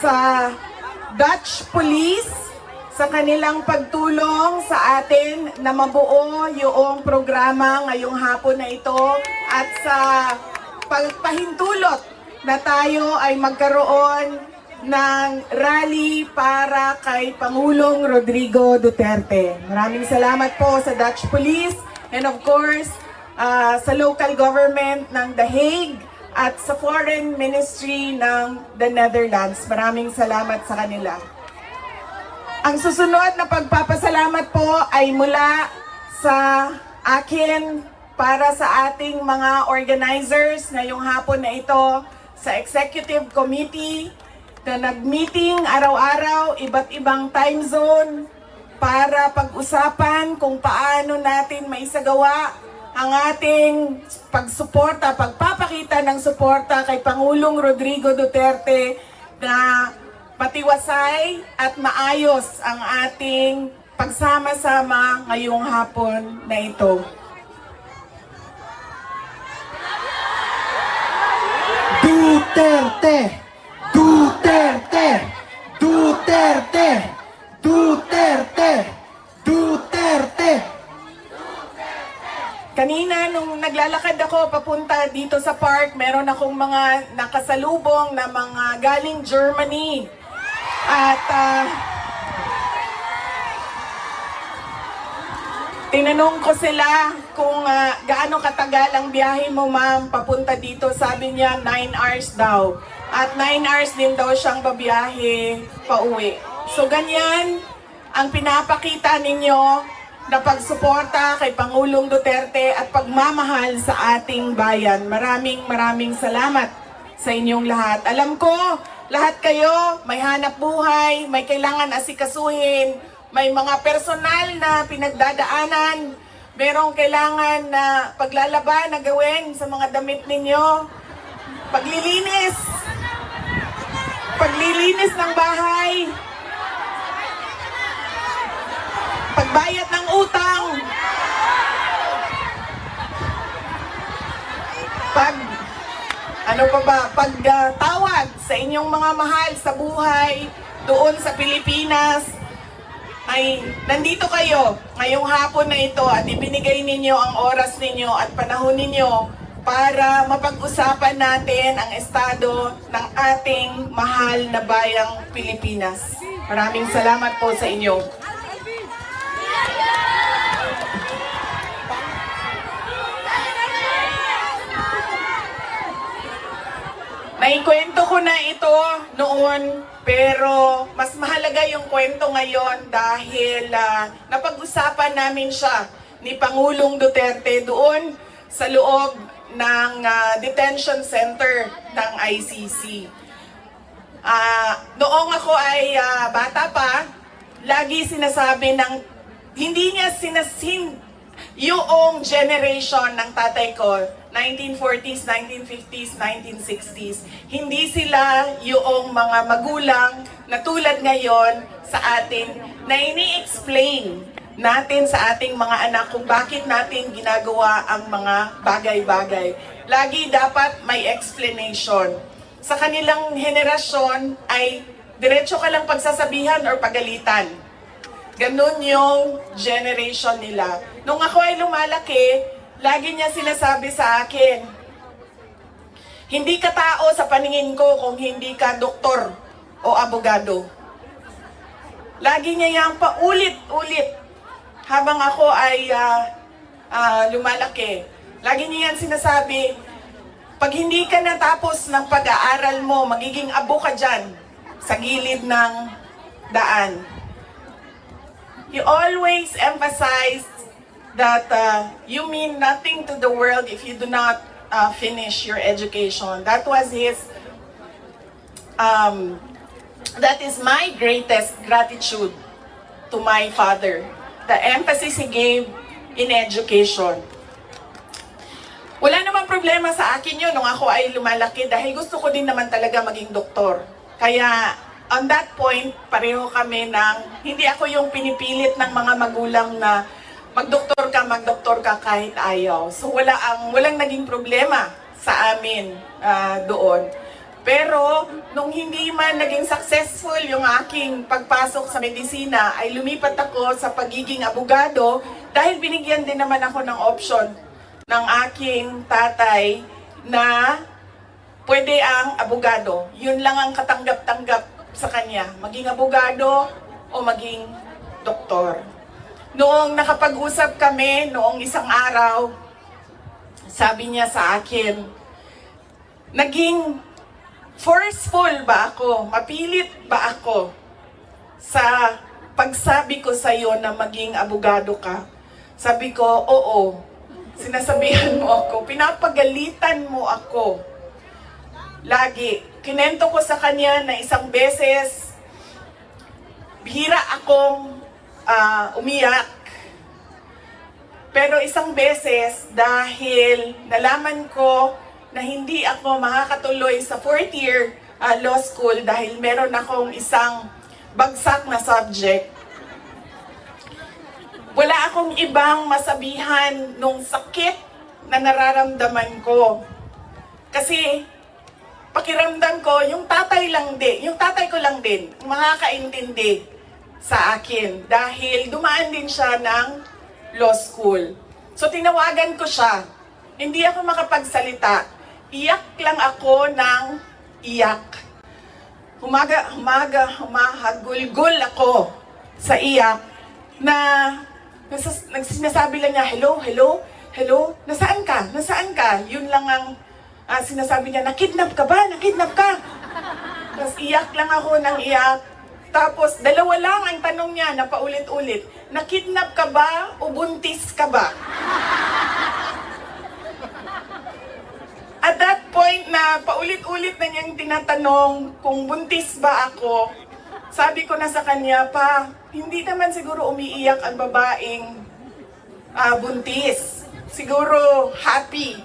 sa Dutch Police sa kanilang pagtulong sa atin na mabuo yung programa ngayong hapon na ito at sa pagpahintulot na tayo ay magkaroon ng rally para kay Pangulong Rodrigo Duterte. Maraming salamat po sa Dutch Police and of course sa local government ng The Hague at sa Foreign Ministry ng the Netherlands. Maraming salamat sa kanila. Ang susunod na pagpapasalamat po ay mula sa akin para sa ating mga organizers ngayong hapon na ito sa Executive Committee na nag-meeting araw-araw, iba't ibang time zone para pag-usapan kung paano natin maisagawa ang ating pagsuporta, pagpapakita ng suporta kay Pangulong Rodrigo Duterte na matiwasay at maayos ang ating pagsama-sama ngayong hapon na ito. Duterte! Duterte! Duterte! Duterte! Duterte! Kanina, nung naglalakad ako papunta dito sa park, meron akong mga nakasalubong na mga galing Germany. At tinanong ko sila kung gaano katagal ang biyahe mo, ma'am, papunta dito. Sabi niya, 9 hours daw. At 9 hours din daw siyang babiyahe pauwi. So ganyan ang pinapakita ninyo na pagsuporta kay Pangulong Duterte at pagmamahal sa ating bayan. Maraming salamat sa inyong lahat. Alam ko, lahat kayo may hanap buhay, may kailangan asikasuhin, may mga personal na pinagdadaanan, merong kailangan na paglalaban na gawin sa mga damit ninyo, paglilinis ng bahay, pagbayad ng utang, pagtawad sa inyong mga mahal sa buhay doon sa Pilipinas, ay nandito kayo ngayong hapon na ito at ibinigay ninyo ang oras ninyo at panahon ninyo para mapag-usapan natin ang estado ng ating mahal na bayang Pilipinas. Maraming salamat po sa inyo. Naikwento ko na ito noon, pero mas mahalaga yung kwento ngayon dahil napag-usapan namin siya ni Pangulong Duterte doon sa loob ng detention center ng ICC. Noong ako ay bata pa, lagi sinasabi ng hindi niya yung generation ng tatay ko, 1940s, 1950s, 1960s, hindi sila yung mga magulang na tulad ngayon sa atin na ini-explain natin sa ating mga anak kung bakit natin ginagawa ang mga bagay-bagay. Lagi dapat may explanation. Sa kanilang henerasyon ay diretso ka lang pagsasabihan or pagalitan. Ganun yung generation nila. Nung ako ay lumalaki, lagi niya sinasabi sa akin, hindi ka tao sa paningin ko kung hindi ka doktor o abogado. Lagi niya yang paulit-ulit habang ako ay lumalaki. Lagi niya yan sinasabi, pag hindi ka natapos ng pag-aaral mo, magiging abo ka dyan sa gilid ng daan. You always emphasize that you mean nothing to the world if you do not finish your education. That was his, that is my greatest gratitude to my father. The emphasis he gave in education. Wala namang problema sa akin yun nung ako ay lumalaki dahil gusto ko din naman talaga maging doktor. Kaya on that point, pareho kami ng, hindi ako yung pinipilit ng mga magulang na magdoktor ka kahit ayaw. So walang naging problema sa amin doon. Pero nung hindi man naging successful yung aking pagpasok sa medisina, ay lumipat ako sa pagiging abogado dahil binigyan din naman ako ng option ng aking tatay na pwede ang abogado. Yun lang ang katanggap-tanggap sa kanya, maging abogado o maging doktor. Noong nakapag-usap kami, noong isang araw, sabi niya sa akin, naging forceful ba ako? Mapilit ba ako sa pagsabi ko sa iyo na maging abogado ka? Sabi ko, oo. Sinasabihan mo ako, pinapagalitan mo ako. Lagi. Kinento ko sa kanya na isang beses, bihira akong umiyak. Pero isang beses, dahil nalaman ko na hindi ako makakatuloy sa 4th year law school dahil meron akong isang bagsak na subject. Wala akong ibang masabihan nung sakit na nararamdaman ko. Kasi pakiramdam ko, yung tatay ko lang din, makakaintindi sa akin dahil dumaan din siya ng law school. So tinawagan ko siya. Hindi ako makapagsalita. Iyak lang ako ng iyak. Humahagulgul ako sa iyak na sinasabi lang niya, hello, hello, hello, nasaan ka? Nasaan ka? Yun lang ang sinasabi niya, nakidnap ka ba? Nakidnap ka? Tapos iyak lang ako ng iyak. Tapos dalawa lang ang tanong niya na paulit-ulit, nakidnap ka ba o buntis ka ba? At that point na paulit-ulit na niyang tinatanong kung buntis ba ako, sabi ko na sa kanya, pa, hindi naman siguro umiiyak ang babaeng buntis. Siguro happy.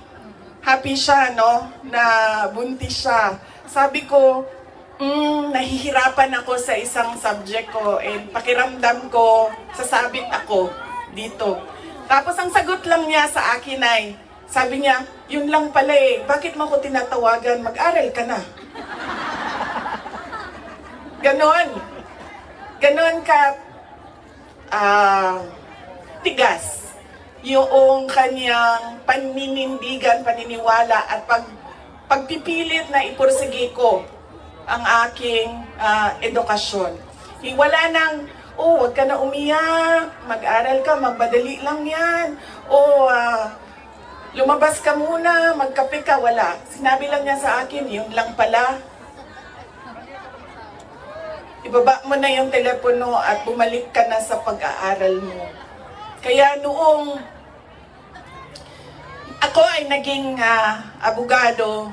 Happy siya, no? Na buntis siya. Sabi ko, nahihirapan ako sa isang subject ko and pakiramdam ko, sasabit ako dito. Tapos ang sagot lang niya sa akin ay, sabi niya, yun lang pala eh, bakit mo ko tinatawagan, mag-aral ka na. Ganon. Ganon ka tigas yung kanyang paninindigan, paniniwala at pagpipilit na ipursige ko ang aking edukasyon. Wala nang, wag ka na umiyak, mag-aral ka, magbadali lang yan, lumabas ka muna, magkape ka, wala. Sinabi lang niya sa akin, yun lang pala. Ibaba mo na yung telepono at bumalik ka na sa pag-aaral mo. Kaya noong ako ay naging abogado,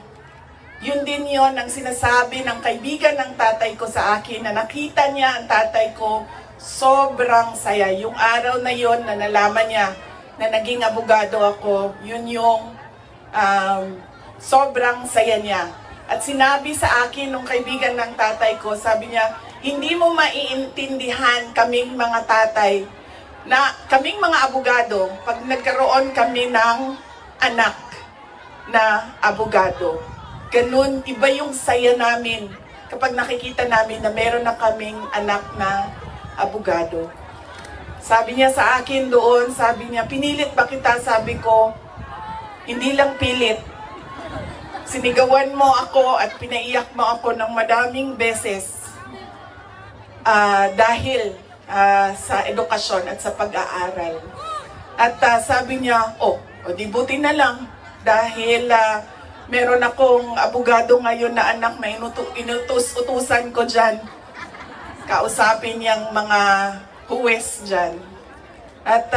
yun din yon ang sinasabi ng kaibigan ng tatay ko sa akin na nakita niya ang tatay ko, sobrang saya. Yung araw na yon na nalaman niya na naging abogado ako, yun yung sobrang saya niya. At sinabi sa akin nung kaibigan ng tatay ko, sabi niya, hindi mo maiintindihan kaming mga tatay, na kaming mga abogado, pag nagkaroon kami ng anak na abogado. Ganun, iba yung saya namin kapag nakikita namin na meron na kaming anak na abogado. Sabi niya sa akin doon, sabi niya, pinilit ba kita? Sabi ko, hindi lang pilit. Sinigawan mo ako at pinaiyak mo ako ng madaming beses dahil sa edukasyon at sa pag-aaral. At sabi niya, di buti na lang dahil meron akong abogado ngayon na anak na inutos-utusan ko dyan. Kausapin niyang mga huwes dyan. At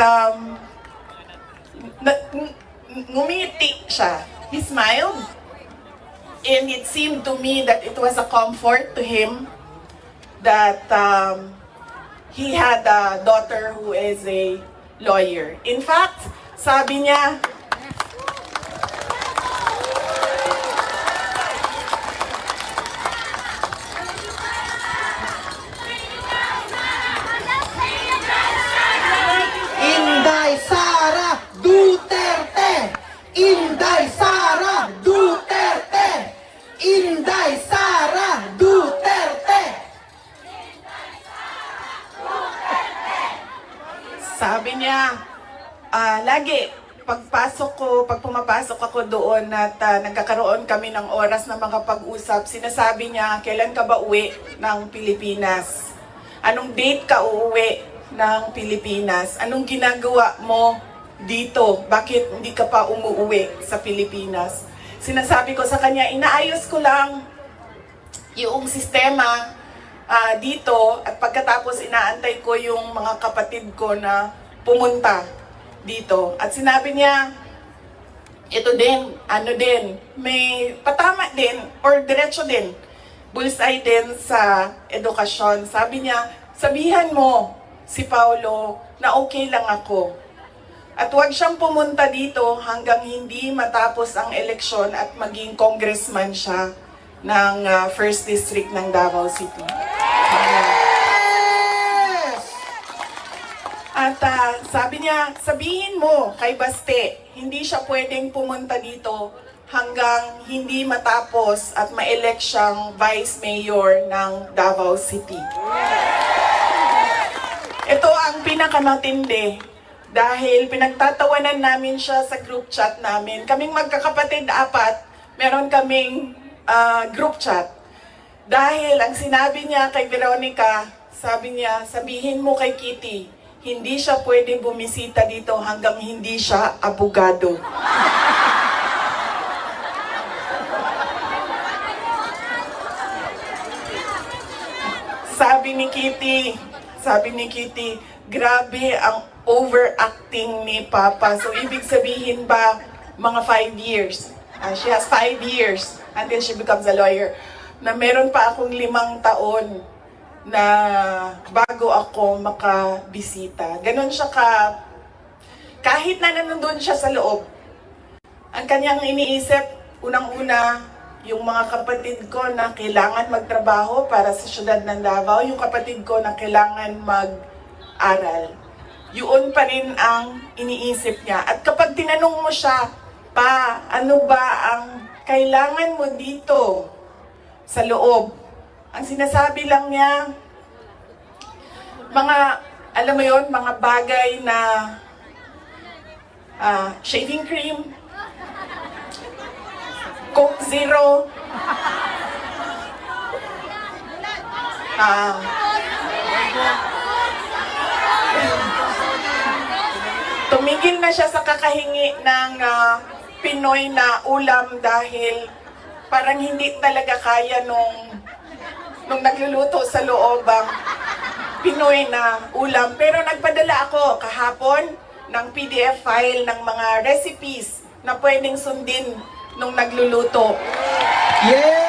ngumiti siya. He smiled. And it seemed to me that it was a comfort to him that he had a daughter who is a lawyer. In fact, sabi niya, Inday Sara Duterte! Inday Sara Duterte! Inday Sabi niya, lagi, pag pumapasok ako doon at nagkakaroon kami ng oras na makapag-usap, sinasabi niya, kailan ka ba uwi ng Pilipinas? Anong date ka uuwi ng Pilipinas? Anong ginagawa mo dito? Bakit hindi ka pa umuwi sa Pilipinas? Sinasabi ko sa kanya, inaayos ko lang yung sistema dito at pagkatapos inaantay ko yung mga kapatid ko na pumunta dito. At sinabi niya, ito din, may patama din or diretso din, bullseye din sa edukasyon. Sabi niya, sabihan mo si Paulo na okay lang ako. At huwag siyang pumunta dito hanggang hindi matapos ang eleksyon at maging congressman siya ng 1st District ng Davao City. At sabi niya, sabihin mo kay Baste, hindi siya pwedeng pumunta dito hanggang hindi matapos at ma-elect siyang Vice Mayor ng Davao City. Ito ang pinakamatindi dahil pinagtatawanan namin siya sa group chat namin. Kaming magkakapatid 4, meron kaming group chat. Dahil ang sinabi niya kay Veronica, sabi niya, sabihin mo kay Kitty, hindi siya pwede bumisita dito hanggang hindi siya abogado. Sabi ni Kitty, grabe ang overacting ni Papa. So, ibig sabihin ba, mga 5 years. She has 5 years until she becomes a lawyer. Na meron pa akong 5 taon na bago ako makabisita. Ganon siya kahit na nandun siya sa loob. Ang kanyang iniisip, unang-una, yung mga kapatid ko na kailangan magtrabaho para sa syudad ng Davao, yung kapatid ko na kailangan mag-aral. Yun pa rin ang iniisip niya. At kapag tinanong mo siya, pa, ano ba ang kailangan mo dito sa loob? Ang sinasabi lang niya, alam mo yon, mga bagay na shaving cream, Coke Zero, tumigil na siya sa kakahingi ng Pinoy na ulam dahil parang hindi talaga kaya nung nagluluto sa loob ang Pinoy na ulam. Pero nagpadala ako kahapon ng PDF file ng mga recipes na pwedeng sundin nung nagluluto. Yes!